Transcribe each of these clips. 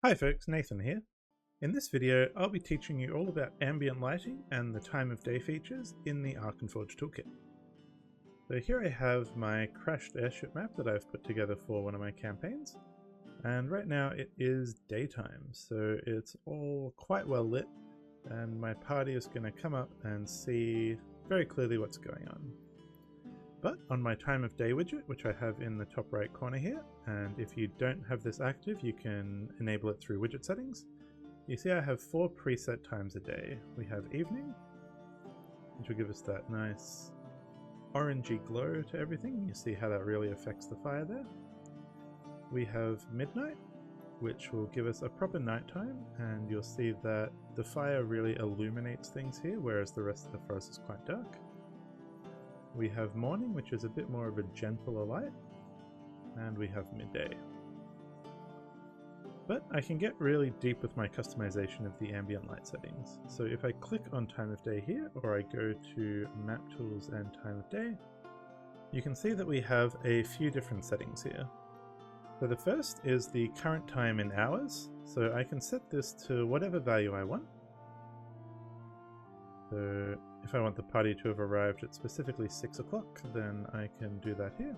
Hi folks, Nathan here. In this video I'll be teaching you all about ambient lighting and the time of day features in the Arkenforge Toolkit. So here I have my crashed airship map that I've put together for one of my campaigns, and right now it is daytime, so it's all quite well lit and my party is going to come up and see very clearly what's going on. But on my time of day widget, which I have in the top right corner here, and if you don't have this active you can enable it through widget settings, you see I have 4 preset times a day. We have evening, which will give us that nice orangey glow to everything. You see how that really affects the fire there. We have midnight, which will give us a proper nighttime, and you'll see that the fire really illuminates things here, whereas the rest of the forest is quite dark. We have morning, which is a bit more of a gentler light, and we have midday. But I can get really deep with my customization of the ambient light settings. So if I click on time of day here, or I go to map tools and time of day, you can see that we have a few different settings here. So the first is the current time in hours, so I can set this to whatever value I want. So if I want the party to have arrived at specifically 6 o'clock, then I can do that here.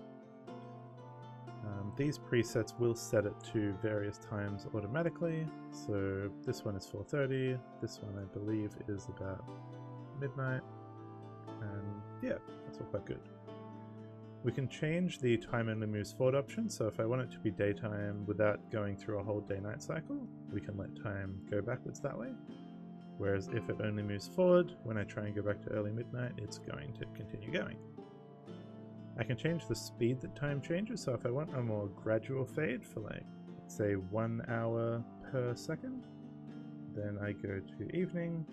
These presets will set it to various times automatically, so this one is 4:30, this one I believe is about midnight, and yeah, that's all quite good. We can change the time only moves forward option, so if I want it to be daytime without going through a whole day-night cycle, we can let time go backwards that way. Whereas if it only moves forward, when I try and go back to early midnight, it's going to continue going. I can change the speed that time changes, so if I want a more gradual fade for like, let's say 1 hour per second, then I go to evening.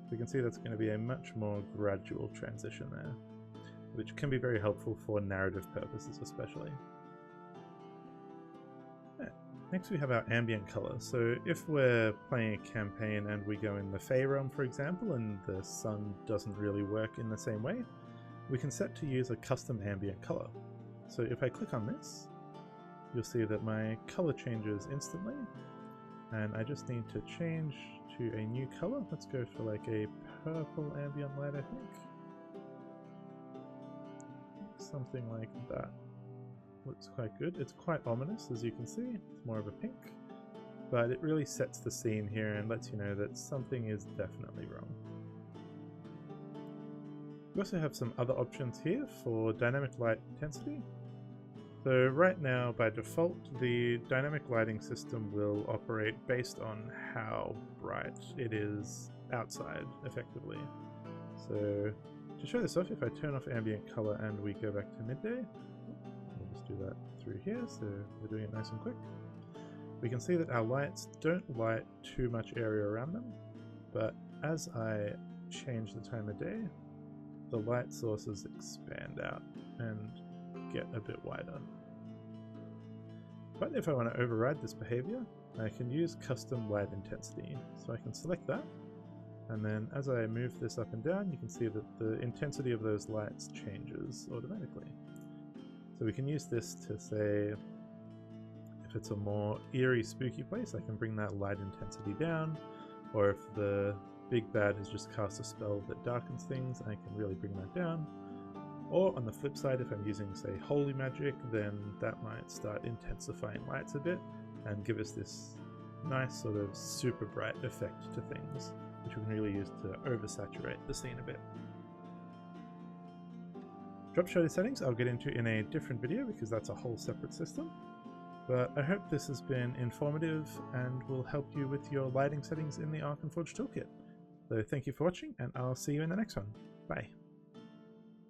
We can see that's going to be a much more gradual transition there, which can be very helpful for narrative purposes especially. Next we have our ambient color. So if we're playing a campaign and we go in the Fey realm, for example, and the sun doesn't really work in the same way, we can set to use a custom ambient color. So if I click on this, you'll see that my color changes instantly, and I just need to change to a new color. Let's go for like a purple ambient light, I think. Something like that. Looks quite good. It's quite ominous, as you can see. It's more of a pink, but it really sets the scene here and lets you know that something is definitely wrong. We also have some other options here for dynamic light intensity. So right now, by default, the dynamic lighting system will operate based on how bright it is outside, effectively. So to show this off, if I turn off ambient color and we go back to midday, we'll just do that through here, so we're doing it nice and quick. We can see that our lights don't light too much area around them, but as I change the time of day, the light sources expand out and get a bit wider. But if I want to override this behavior, I can use custom light intensity. So I can select that, and then as I move this up and down, you can see that the intensity of those lights changes automatically. So we can use this to say, if it's a more eerie, spooky place, I can bring that light intensity down, or if the big bad has just cast a spell that darkens things, I can really bring that down. Or on the flip side, if I'm using, say, holy magic, then that might start intensifying lights a bit and give us this nice sort of super bright effect to things, which we can really use to oversaturate the scene a bit. Drop shadow settings I'll get into in a different video because that's a whole separate system. But I hope this has been informative and will help you with your lighting settings in the Arkenforge Toolkit. So thank you for watching, and I'll see you in the next one. Bye.